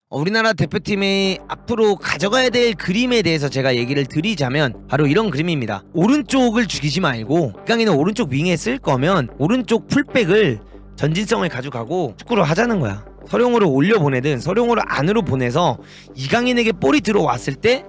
우리나라 대표팀이 앞으로 가져가야 될 그림에 대해서 제가 얘기를 드리자면 바로 이런 그림입니다. 오른쪽을 죽이지 말고 이강인은 오른쪽 윙에 쓸 거면 오른쪽 풀백을 전진성을 가져가고 축구를 하자는 거야. 서령우를 올려보내든 서령우를 안으로 보내서 이강인에게 볼이 들어왔을 때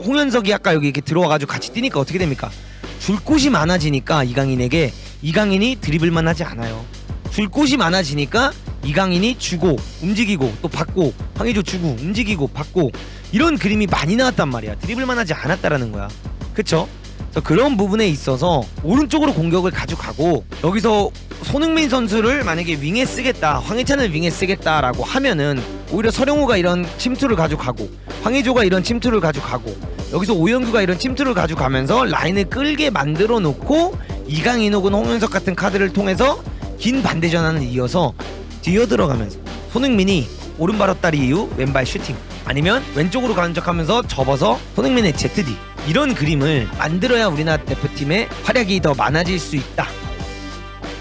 홍현석이 아까 여기 이렇게 들어와가지고 같이 뛰니까 어떻게 됩니까? 줄 곳이 많아지니까 이강인에게 이강인이 드리블만 하지 않아요. 줄 곳이 많아지니까 이강인이 주고 움직이고 또 받고 황의조 주고 움직이고 받고 이런 그림이 많이 나왔단 말이야. 드리블만 하지 않았다라는 거야. 그쵸? 그래서 그런 부분에 있어서 오른쪽으로 공격을 가져가고 여기서 손흥민 선수를 만약에 윙에 쓰겠다, 황희찬을 윙에 쓰겠다라고 하면은 오히려 서령우가 이런 침투를 가져가고 황의조가 이런 침투를 가져가고 여기서 오영규가 이런 침투를 가져가면서 라인을 끌게 만들어 놓고 이강인 혹은 홍현석 같은 카드를 통해서 긴 반대 전환을 이어서 뛰어 들어가면서 손흥민이 오른발 헛다리 이후 왼발 슈팅 아니면 왼쪽으로 가는 척하면서 접어서 손흥민의 ZD 이런 그림을 만들어야 우리나라 대표팀의 활약이 더 많아질 수 있다.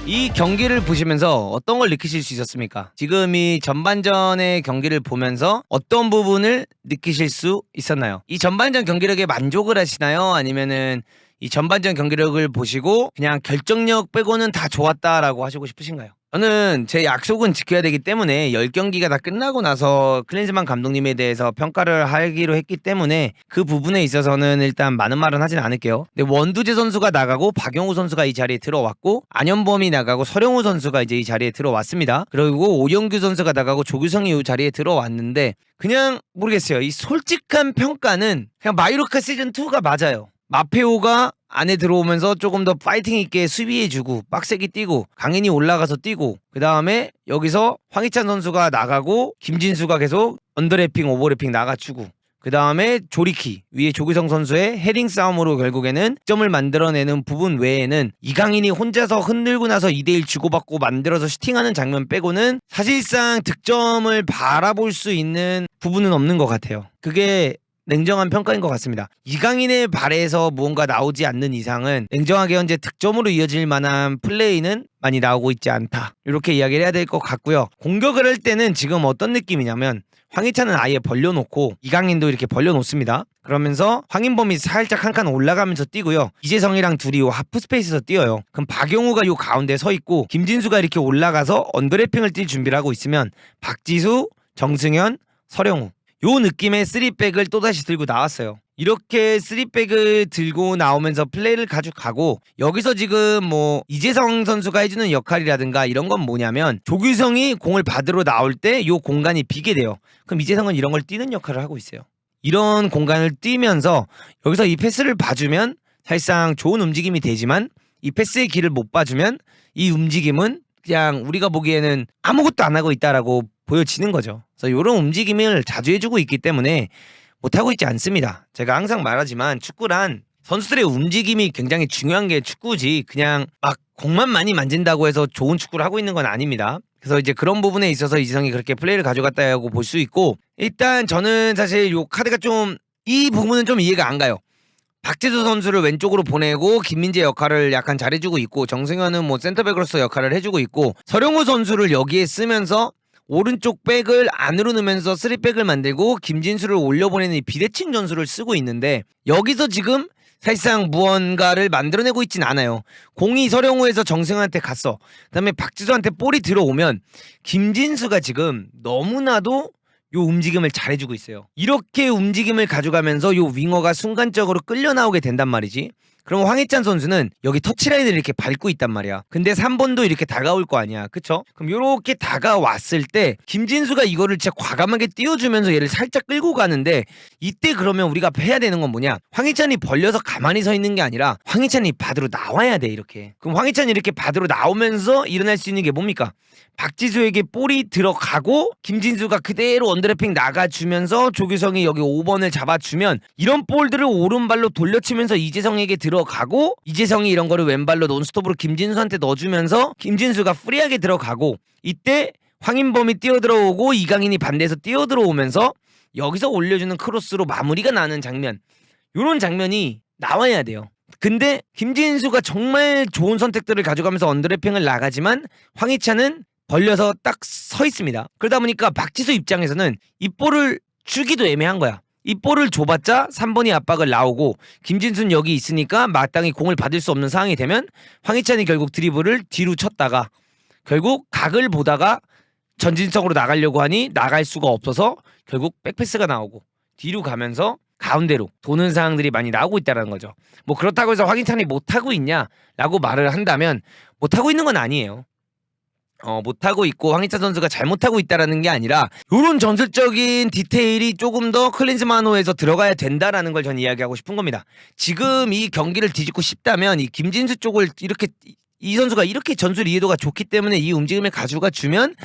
이 경기를 보시면서 어떤 걸 느끼실 수 있었습니까? 지금 이 전반전의 경기를 보면서 어떤 부분을 느끼실 수 있었나요? 이 전반전 경기력에 만족을 하시나요? 아니면은 이 전반전 경기력을 보시고 그냥 결정력 빼고는 다 좋았다라고 하시고 싶으신가요? 저는 제 약속은 지켜야 되기 때문에 10경기가 다 끝나고 나서 클린스만 감독님에 대해서 평가를 하기로 했기 때문에 그 부분에 있어서는 일단 많은 말은 하진 않을게요. 근데 원두재 선수가 나가고 박용우 선수가 이 자리에 들어왔고 안현범이 나가고 서령우 선수가 이제 이 자리에 들어왔습니다. 그리고 오영규 선수가 나가고 조규성이 이 자리에 들어왔는데 그냥 모르겠어요. 이 솔직한 평가는 그냥 마요르카 시즌2가 맞아요. 마페오가 안에 들어오면서 조금 더 파이팅 있게 수비해주고 빡세게 뛰고 강인이 올라가서 뛰고 그 다음에 여기서 황희찬 선수가 나가고 김진수가 계속 언더래핑 오버래핑 나가주고 그 다음에 조리키 위에 조규성 선수의 헤딩 싸움으로 결국에는 점을 만들어내는 부분 외에는 이강인이 혼자서 흔들고 나서 2대1 주고받고 만들어서 슈팅하는 장면 빼고는 사실상 득점을 바라볼 수 있는 부분은 없는 것 같아요. 그게 냉정한 평가인 것 같습니다. 이강인의 발에서 무언가 나오지 않는 이상은 냉정하게 현재 득점으로 이어질 만한 플레이는 많이 나오고 있지 않다. 이렇게 이야기를 해야 될 것 같고요. 공격을 할 때는 지금 어떤 느낌이냐면 황희찬은 아예 벌려놓고 이강인도 이렇게 벌려놓습니다. 그러면서 황인범이 살짝 한 칸 올라가면서 뛰고요. 이재성이랑 둘이 요 하프 스페이스에서 뛰어요. 그럼 박용우가 요 가운데 서 있고 김진수가 이렇게 올라가서 언더래핑을 뛸 준비를 하고 있으면 박지수, 정승현, 서령우 요 느낌의 3백을 또다시 들고 나왔어요. 이렇게 3백을 들고 나오면서 플레이를 가져가고 여기서 지금 뭐 이재성 선수가 해주는 역할이라든가 이런 건 뭐냐면 조규성이 공을 받으러 나올 때 요 공간이 비게 돼요. 그럼 이재성은 이런 걸 뛰는 역할을 하고 있어요. 이런 공간을 뛰면서 여기서 이 패스를 봐주면 사실상 좋은 움직임이 되지만 이 패스의 길을 못 봐주면 이 움직임은 그냥 우리가 보기에는 아무것도 안 하고 있다라고 보여지는 거죠. 그래서 이런 움직임을 자주 해주고 있기 때문에 못하고 있지 않습니다. 제가 항상 말하지만 축구란 선수들의 움직임이 굉장히 중요한 게 축구지 그냥 막 공만 많이 만진다고 해서 좋은 축구를 하고 있는 건 아닙니다. 그래서 이제 그런 부분에 있어서 이재성이 그렇게 플레이를 가져갔다고 볼 수 있고 일단 저는 사실 요 카드가 좀 이 부분은 좀 이해가 안 가요. 박지수 선수를 왼쪽으로 보내고 김민재 역할을 약간 잘해주고 있고 정승현은 뭐 센터백으로서 역할을 해주고 있고 서령우 선수를 여기에 쓰면서 오른쪽 백을 안으로 넣으면서 3백을 만들고 김진수를 올려보내는 이 비대칭 전술을 쓰고 있는데 여기서 지금 사실상 무언가를 만들어내고 있진 않아요. 공이 서령우에서 정승현한테 갔어. 그다음에 박지수한테 볼이 들어오면 김진수가 지금 너무나도 요 움직임을 잘해주고 있어요. 이렇게 움직임을 가져가면서 요 윙어가 순간적으로 끌려 나오게 된단 말이지. 그럼 황희찬 선수는 여기 터치라인을 이렇게 밟고 있단 말이야. 근데 3번도 이렇게 다가올 거 아니야. 그쵸? 그럼 요렇게 다가왔을 때 김진수가 이거를 진짜 과감하게 띄워주면서 얘를 살짝 끌고 가는데 이때 그러면 우리가 해야 되는 건 뭐냐? 황희찬이 벌려서 가만히 서 있는 게 아니라 황희찬이 받으러 나와야 돼 이렇게. 그럼 황희찬이 이렇게 받으러 나오면서 일어날 수 있는 게 뭡니까? 박지수에게 볼이 들어가고 김진수가 그대로 언더래핑 나가주면서 조규성이 여기 5번을 잡아주면 이런 볼들을 오른발로 돌려치면서 이재성에게 들어가고 이재성이 이런 거를 왼발로 논스톱으로 김진수한테 넣어주면서 김진수가 프리하게 들어가고 이때 황인범이 뛰어들어오고 이강인이 반대에서 뛰어들어오면서 여기서 올려주는 크로스로 마무리가 나는 장면 이런 장면이 나와야 돼요. 근데 김진수가 정말 좋은 선택들을 가져가면서 언더래핑을 나가지만 황희찬은 벌려서 딱 서 있습니다. 그러다 보니까 박지수 입장에서는 이 볼을 주기도 애매한 거야. 이 볼을 줘봤자 3번이 압박을 나오고 김진수는 여기 있으니까 마땅히 공을 받을 수 없는 상황이 되면 황희찬이 결국 드리블을 뒤로 쳤다가 결국 각을 보다가 전진성으로 나가려고 하니 나갈 수가 없어서 결국 백패스가 나오고 뒤로 가면서 가운데로 도는 상황들이 많이 나오고 있다는 거죠. 뭐 그렇다고 해서 황희찬이 못하고 있냐라고 말을 한다면 못하고 있는 건 아니에요. 못하고 있고 황희찬 선수가 잘못하고 있다라는 게 아니라 요런 전술적인 디테일이 조금 더 클린스만호에서 들어가야 된다라는 걸 전 이야기하고 싶은 겁니다. 지금 이 경기를 뒤집고 싶다면 이 김진수 쪽을 이렇게 이 선수가 이렇게 전술 이해도가 좋기 때문에 이 움직임을 가져가 주면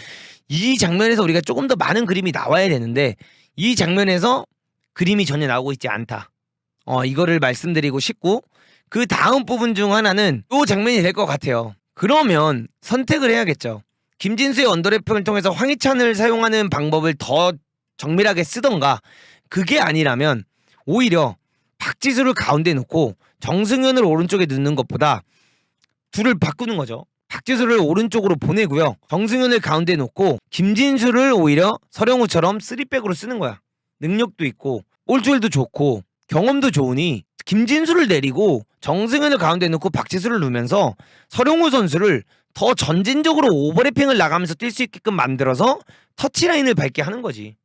이 장면에서 우리가 조금 더 많은 그림이 나와야 되는데 이 장면에서 그림이 전혀 나오고 있지 않다. 이거를 말씀드리고 싶고 그 다음 부분 중 하나는 요 장면이 될 것 같아요. 그러면 선택을 해야겠죠. 김진수의 언더래핑을 통해서 황희찬을 사용하는 방법을 더 정밀하게 쓰던가 그게 아니라면 오히려 박지수를 가운데 놓고 정승현을 오른쪽에 넣는 것보다 둘을 바꾸는 거죠. 박지수를 오른쪽으로 보내고요. 정승현을 가운데 놓고 김진수를 오히려 서령우처럼 3백으로 쓰는 거야. 능력도 있고 볼줄도 좋고 경험도 좋으니 김진수를 내리고 정승현을 가운데 놓고 박지수를 넣으면서 서령우 선수를 더 전진적으로 오버래핑을 나가면서 뛸 수 있게끔 만들어서 터치라인을 밟게 하는 거지.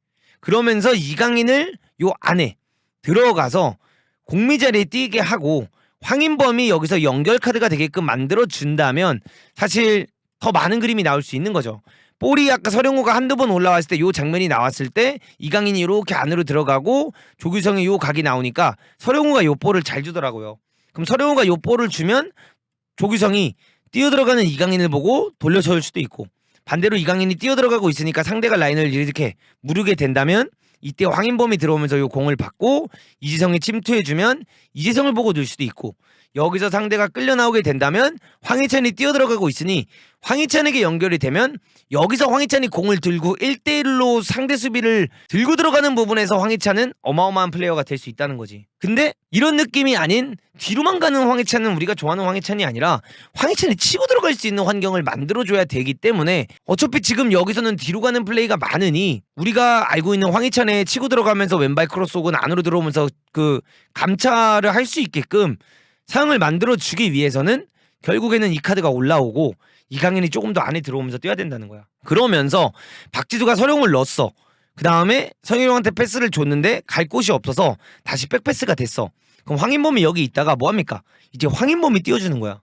그러면서 이강인을 요 안에 들어가서 공미 자리에 뛰게 하고 황인범이 여기서 연결 카드가 되게끔 만들어 준다면 사실 더 많은 그림이 나올 수 있는 거죠. 볼이 아까 서령우가 한두 번 올라왔을 때 요 장면이 나왔을 때 이강인이 이렇게 안으로 들어가고 조규성이 요 각이 나오니까 서령우가 요 볼을 잘 주더라고요. 그럼 서령우가 요 볼을 주면 조규성이 뛰어들어가는 이강인을 보고 돌려쳐올 수도 있고 반대로 이강인이 뛰어들어가고 있으니까 상대가 라인을 이렇게 무르게 된다면 이때 황인범이 들어오면서 요 공을 받고 이지성이 침투해주면 이지성을 보고 넣을 수도 있고 여기서 상대가 끌려 나오게 된다면 황희찬이 뛰어들어가고 있으니 황희찬에게 연결이 되면 여기서 황희찬이 공을 들고 1대1로 상대 수비를 들고 들어가는 부분에서 황희찬은 어마어마한 플레이어가 될 수 있다는 거지. 근데 이런 느낌이 아닌 뒤로만 가는 황희찬은 우리가 좋아하는 황희찬이 아니라 황희찬이 치고 들어갈 수 있는 환경을 만들어줘야 되기 때문에 어차피 지금 여기서는 뒤로 가는 플레이가 많으니 우리가 알고 있는 황희찬의 치고 들어가면서 왼발 크로스 혹은 안으로 들어오면서 그 감차를 할 수 있게끔 상황을 만들어주기 위해서는 결국에는 이 카드가 올라오고 이강인이 조금 더 안에 들어오면서 뛰어야 된다는 거야. 그러면서 박지수가 서령을 넣었어. 그 다음에 성희룡한테 패스를 줬는데 갈 곳이 없어서 다시 백패스가 됐어. 그럼 황인범이 여기 있다가 뭐합니까? 이제 황인범이 띄워주는 거야.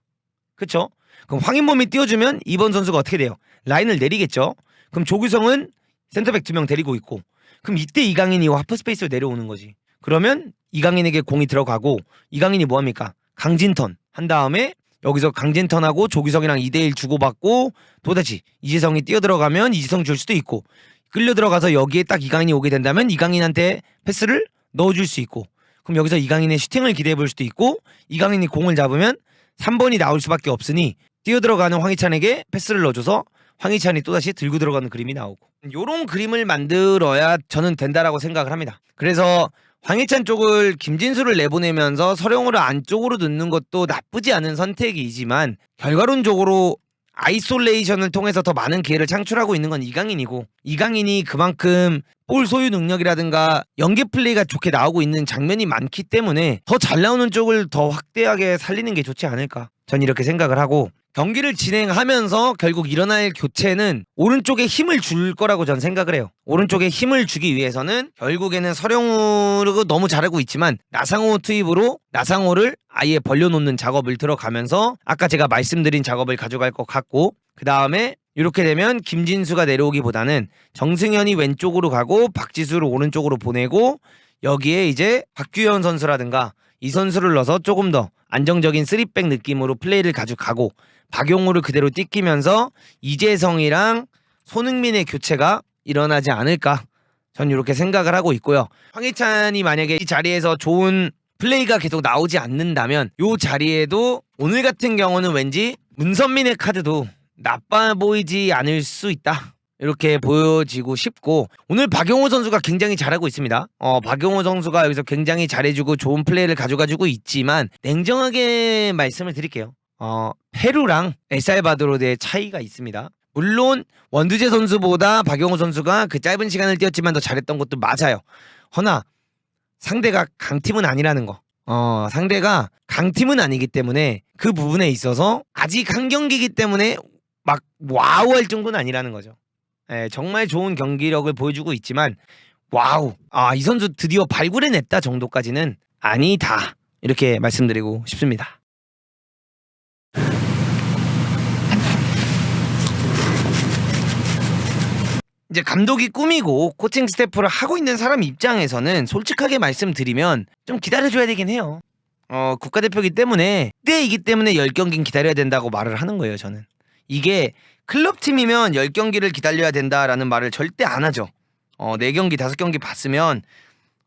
그쵸? 그럼 황인범이 띄워주면 이번 선수가 어떻게 돼요? 라인을 내리겠죠? 그럼 조규성은 센터백 2명 데리고 있고 그럼 이때 이강인이 하프스페이스로 내려오는 거지. 그러면 이강인에게 공이 들어가고 이강인이 뭐합니까? 강진턴 한 다음에 여기서 강진턴하고 조규성이랑 2대1 주고받고 또다시 이지성이 뛰어들어가면 이지성 줄 수도 있고 끌려 들어가서 여기에 딱 이강인이 오게 된다면 이강인한테 패스를 넣어줄 수 있고 그럼 여기서 이강인의 슈팅을 기대해볼 수도 있고 이강인이 공을 잡으면 3번이 나올 수밖에 없으니 뛰어들어가는 황희찬에게 패스를 넣어줘서 황희찬이 또다시 들고 들어가는 그림이 나오고 요런 그림을 만들어야 저는 된다라고 생각을 합니다. 그래서 황희찬 쪽을 김진수를 내보내면서 서령우를 안쪽으로 넣는 것도 나쁘지 않은 선택이지만 결과론적으로 아이솔레이션을 통해서 더 많은 기회를 창출하고 있는 건 이강인이고 이강인이 그만큼 볼 소유 능력이라든가 연계 플레이가 좋게 나오고 있는 장면이 많기 때문에 더 잘 나오는 쪽을 더 확대하게 살리는 게 좋지 않을까 전 이렇게 생각을 하고 경기를 진행하면서 결국 일어날 교체는 오른쪽에 힘을 줄 거라고 전 생각을 해요. 오른쪽에 힘을 주기 위해서는 결국에는 서령우를 너무 잘하고 있지만 나상호 투입으로 나상호를 아예 벌려놓는 작업을 들어가면서 아까 제가 말씀드린 작업을 가져갈 것 같고 그 다음에 이렇게 되면 김진수가 내려오기보다는 정승현이 왼쪽으로 가고 박지수를 오른쪽으로 보내고 여기에 이제 박규현 선수라든가 이 선수를 넣어서 조금 더 안정적인 3백 느낌으로 플레이를 가져가고 박용우를 그대로 띄끼면서 이재성이랑 손흥민의 교체가 일어나지 않을까 전 이렇게 생각을 하고 있고요. 황희찬이 만약에 이 자리에서 좋은 플레이가 계속 나오지 않는다면 이 자리에도 오늘 같은 경우는 왠지 문선민의 카드도 나빠 보이지 않을 수 있다 이렇게 보여지고 싶고 오늘 박용호 선수가 굉장히 잘하고 있습니다. 박용호 선수가 여기서 굉장히 잘해주고 좋은 플레이를 가져가지고 있지만 냉정하게 말씀을 드릴게요. 페루랑 엘살바도르의 차이가 있습니다. 물론 원두재 선수보다 박용호 선수가 그 짧은 시간을 뛰었지만 더 잘했던 것도 맞아요. 허나 상대가 강팀은 아니라는 거. 상대가 강팀은 아니기 때문에 그 부분에 있어서 아직 한 경기이기 때문에 막 와우할 정도는 아니라는 거죠. 정말 좋은 경기력을 보여주고 있지만 와우, 이 선수 드디어 발굴해냈다 정도까지는 아니다. 이렇게 말씀드리고 싶습니다. 이제 감독이 꾸미고 코칭 스태프를 하고 있는 사람 입장에서는 솔직하게 말씀드리면 좀 기다려줘야 되긴 해요. 국가대표이기 때문에 그때이기 때문에 10경기는 기다려야 된다고 말을 하는 거예요. 저는 이게 클럽팀이면 10경기를 기다려야 된다라는 말을 절대 안 하죠. 4경기 5경기 봤으면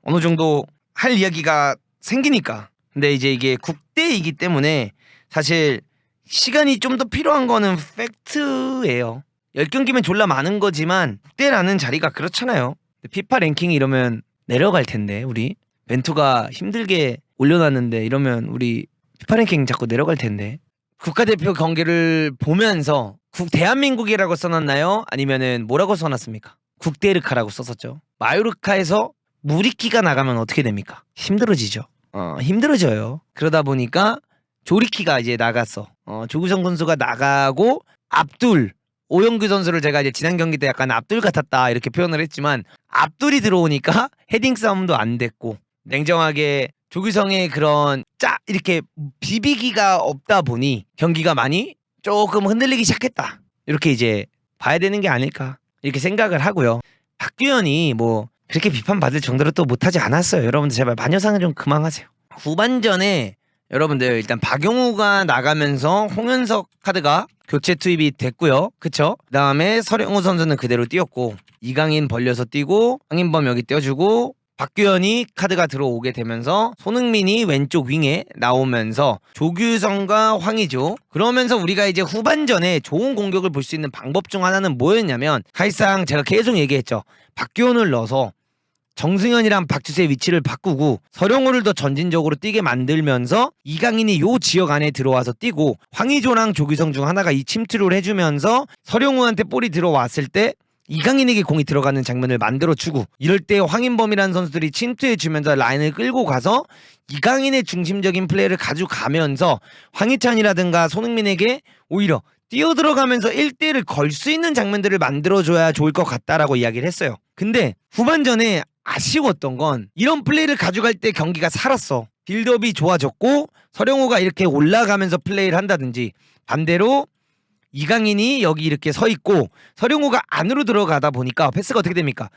어느 정도 할 이야기가 생기니까. 근데 이제 이게 국대이기 때문에 사실 시간이 좀 더 필요한 거는 팩트예요. 10경기면 졸라 많은 거지만 국대라는 자리가 그렇잖아요. 피파 랭킹 이러면 내려갈 텐데 우리 벤투가 힘들게 올려놨는데 이러면 우리 피파 랭킹 자꾸 내려갈 텐데. 국가대표 경기를 보면서 대한민국이라고 써놨나요? 아니면은 뭐라고 써놨습니까? 국대르카라고 썼었죠. 마요르카에서 무리키가 나가면 어떻게 됩니까? 힘들어지죠. 힘들어져요. 그러다 보니까 조리키가 이제 나갔어. 조규성 선수가 나가고 압둘 오영규 선수를 제가 이제 지난 경기 때 약간 압둘 같았다 이렇게 표현을 했지만 압둘이 들어오니까 헤딩 싸움도 안 됐고 냉정하게 조규성의 그런 이렇게 비비기가 없다 보니 경기가 많이 조금 흔들리기 시작했다. 이렇게 이제 봐야 되는 게 아닐까 이렇게 생각을 하고요. 박규현이 뭐 그렇게 비판받을 정도로 또 못하지 않았어요. 여러분들 제발 마녀상을 좀 그만하세요. 후반전에 여러분들 일단 박용우가 나가면서 홍현석 카드가 교체 투입이 됐고요. 그쵸? 그 다음에 서령우 선수는 그대로 뛰었고 이강인 벌려서 뛰고 황인범 여기 떼어주고 박규현이 카드가 들어오게 되면서 손흥민이 왼쪽 윙에 나오면서 조규성과 황의조. 그러면서 우리가 이제 후반전에 좋은 공격을 볼 수 있는 방법 중 하나는 뭐였냐면 사실상 제가 계속 얘기했죠. 박규현을 넣어서 정승현이랑 박주세의 위치를 바꾸고 서령우를 더 전진적으로 뛰게 만들면서 이강인이 요 지역 안에 들어와서 뛰고 황의조랑 조규성 중 하나가 이 침투를 해주면서 서령우한테 볼이 들어왔을 때 이강인에게 공이 들어가는 장면을 만들어주고 이럴 때 황인범이라는 선수들이 침투해주면서 라인을 끌고 가서 이강인의 중심적인 플레이를 가져가면서 황희찬이라든가 손흥민에게 오히려 뛰어들어가면서 1대1을 걸 수 있는 장면들을 만들어줘야 좋을 것 같다라고 이야기를 했어요. 근데 후반전에 아쉬웠던 건 이런 플레이를 가져갈 때 경기가 살았어. 빌드업이 좋아졌고 서령우가 이렇게 올라가면서 플레이를 한다든지 반대로 이강인이 여기 이렇게 서 있고 서령우가 안으로 들어가다 보니까 패스가 어떻게 됩니까?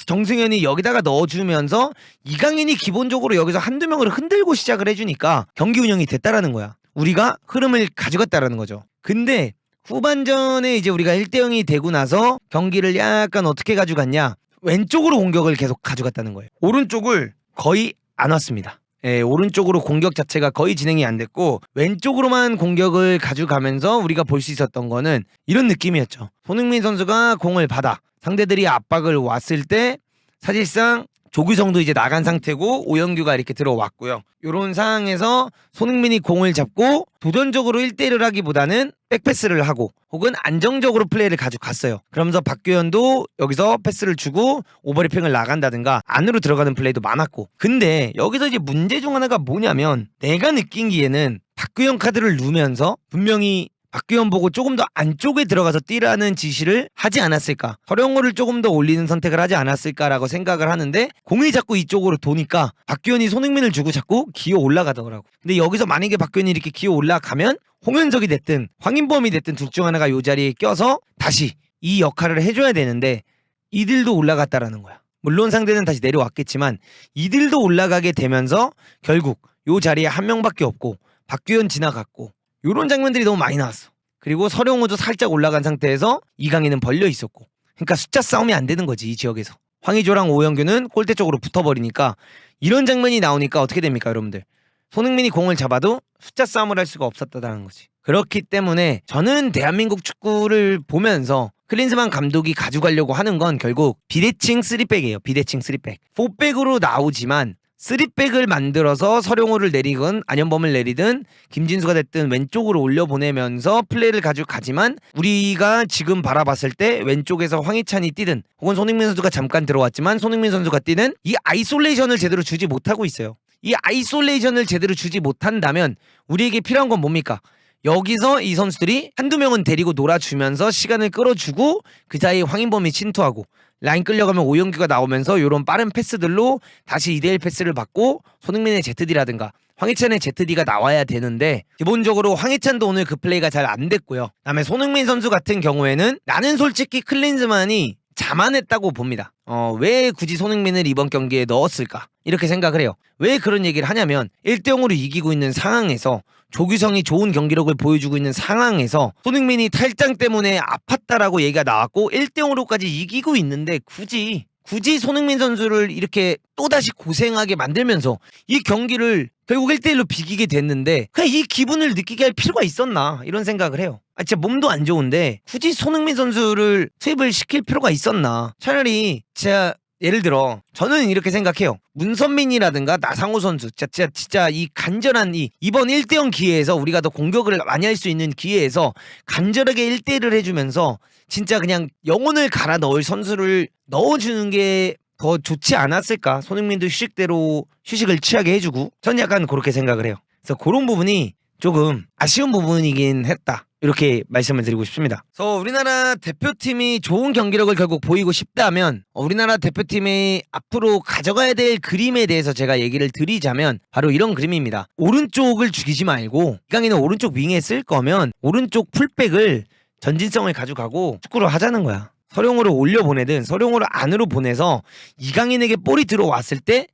정승현이 여기다가 넣어주면서 이강인이 기본적으로 여기서 한두 명을 흔들고 시작을 해주니까 경기 운영이 됐다라는 거야. 우리가 흐름을 가져갔다라는 거죠. 근데 후반전에 이제 우리가 1대0이 되고 나서 경기를 약간 어떻게 가져갔냐? 왼쪽으로 공격을 계속 가져갔다는 거예요. 오른쪽을 거의 안 왔습니다. 오른쪽으로 공격 자체가 거의 진행이 안 됐고 왼쪽으로만 공격을 가져가면서 우리가 볼 수 있었던 거는 이런 느낌이었죠. 손흥민 선수가 공을 받아 상대들이 압박을 왔을 때 사실상 조규성도 이제 나간 상태고 오영규가 이렇게 들어왔고요. 이런 상황에서 손흥민이 공을 잡고 도전적으로 1대1을 하기보다는 백패스를 하고 혹은 안정적으로 플레이를 가져갔어요. 그러면서 박규현도 여기서 패스를 주고 오버래핑을 나간다든가 안으로 들어가는 플레이도 많았고 근데 여기서 이제 문제 중 하나가 뭐냐면 내가 느낀기에는 박규현 카드를 누면서 분명히 박규현 보고 조금 더 안쪽에 들어가서 뛰라는 지시를 하지 않았을까 서령우를 조금 더 올리는 선택을 하지 않았을까라고 생각을 하는데 공이 자꾸 이쪽으로 도니까 박규현이 손흥민을 주고 자꾸 기어 올라가더라고. 근데 여기서 만약에 박규현이 이렇게 기어 올라가면 홍현석이 됐든 황인범이 됐든 둘 중 하나가 이 자리에 껴서 다시 이 역할을 해줘야 되는데 이들도 올라갔다라는 거야. 물론 상대는 다시 내려왔겠지만 이들도 올라가게 되면서 결국 이 자리에 한 명밖에 없고 박규현 지나갔고 요런 장면들이 너무 많이 나왔어. 그리고 서령우도 살짝 올라간 상태에서 이강인은 벌려 있었고 그러니까 숫자 싸움이 안 되는 거지 이 지역에서. 황의조랑 오영규는 골대 쪽으로 붙어버리니까 이런 장면이 나오니까 어떻게 됩니까 여러분들? 손흥민이 공을 잡아도 숫자 싸움을 할 수가 없었다는 거지. 그렇기 때문에 저는 대한민국 축구를 보면서 클린스만 감독이 가져가려고 하는 건 결국 비대칭 3백이에요. 비대칭 3백. 4백으로 나오지만 쓰리백을 만들어서 서령호를 내리건 안현범을 내리든 김진수가 됐든 왼쪽으로 올려보내면서 플레이를 가지고 가지만 우리가 지금 바라봤을 때 왼쪽에서 황희찬이 뛰든 혹은 손흥민 선수가 잠깐 들어왔지만 손흥민 선수가 뛰는 이 아이솔레이션을 제대로 주지 못하고 있어요. 이 아이솔레이션을 제대로 주지 못한다면 우리에게 필요한 건 뭡니까? 여기서 이 선수들이 한두 명은 데리고 놀아주면서 시간을 끌어주고 그 사이에 황인범이 침투하고 라인 끌려가면 오영규가 나오면서 이런 빠른 패스들로 다시 2대1 패스를 받고 손흥민의 ZD라든가 황희찬의 ZD가 나와야 되는데 기본적으로 황희찬도 오늘 그 플레이가 잘 안 됐고요. 그다음에 손흥민 선수 같은 경우에는 나는 솔직히 클린즈만이 자만했다고 봅니다. 왜 굳이 손흥민을 이번 경기에 넣었을까? 이렇게 생각을 해요. 왜 그런 얘기를 하냐면 1대0으로 이기고 있는 상황에서 조규성이 좋은 경기력을 보여주고 있는 상황에서 손흥민이 탈장 때문에 아팠다라고 얘기가 나왔고 1대0으로까지 이기고 있는데 굳이 손흥민 선수를 이렇게 또다시 고생하게 만들면서 이 경기를 결국 1대1로 비기게 됐는데 그냥 이 기분을 느끼게 할 필요가 있었나 이런 생각을 해요. 진짜 몸도 안 좋은데 굳이 손흥민 선수를 투입을 시킬 필요가 있었나. 차라리 진짜 예를 들어 저는 이렇게 생각해요. 문선민이라든가 나상호 선수 진짜 이 간절한 이번 1대0 기회에서 우리가 더 공격을 많이 할 수 있는 기회에서 간절하게 1대1을 해주면서 진짜 그냥 영혼을 갈아 넣을 선수를 넣어주는 게 더 좋지 않았을까. 손흥민도 휴식대로 휴식을 취하게 해주고 전 약간 그렇게 생각을 해요. 그래서 그런 부분이 조금 아쉬운 부분이긴 했다. 이렇게 말씀을 드리고 싶습니다. 그래서 우리나라 대표팀이 좋은 경기력을 결국 보이고 싶다면 우리나라 대표팀이 앞으로 가져가야 될 그림에 대해서 제가 얘기를 드리자면 바로 이런 그림입니다. 오른쪽을 죽이지 말고 이강인은 오른쪽 윙에 쓸 거면 오른쪽 풀백을 전진성을 가져가고 축구를 하자는 거야. 서령호를 올려보내든 서령호를 안으로 보내서 이강인에게 볼이 들어왔을 때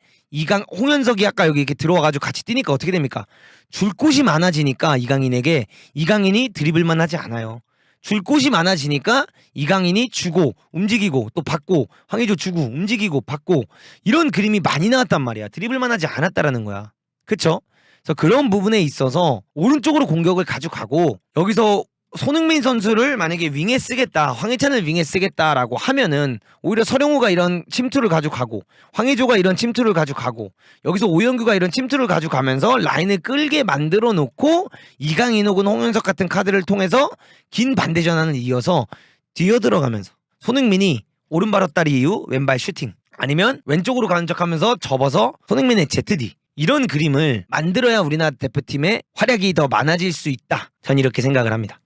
홍현석이 아까 여기 이렇게 들어와가지고 같이 뛰니까 어떻게 됩니까? 줄 곳이 많아지니까 이강인이 드리블만 하지 않아요. 줄 곳이 많아지니까 이강인이 주고 움직이고 또 받고 황의조 주고 움직이고 받고 이런 그림이 많이 나왔단 말이야. 드리블만 하지 않았다라는 거야. 그쵸? 그래서 그런 부분에 있어서 오른쪽으로 공격을 가져가고 여기서 손흥민 선수를 만약에 윙에 쓰겠다, 황희찬을 윙에 쓰겠다라고 하면은 오히려 서령호가 이런 침투를 가져가고 황의조가 이런 침투를 가져가고 여기서 오영규가 이런 침투를 가져가면서 라인을 끌게 만들어 놓고 이강인 혹은 홍현석 같은 카드를 통해서 긴 반대 전환을 이어서 뛰어 들어가면서 손흥민이 오른발 헛다리 이후 왼발 슈팅 아니면 왼쪽으로 가는 척하면서 접어서 손흥민의 ZD 이런 그림을 만들어야 우리나라 대표팀의 활약이 더 많아질 수 있다. 전 이렇게 생각을 합니다.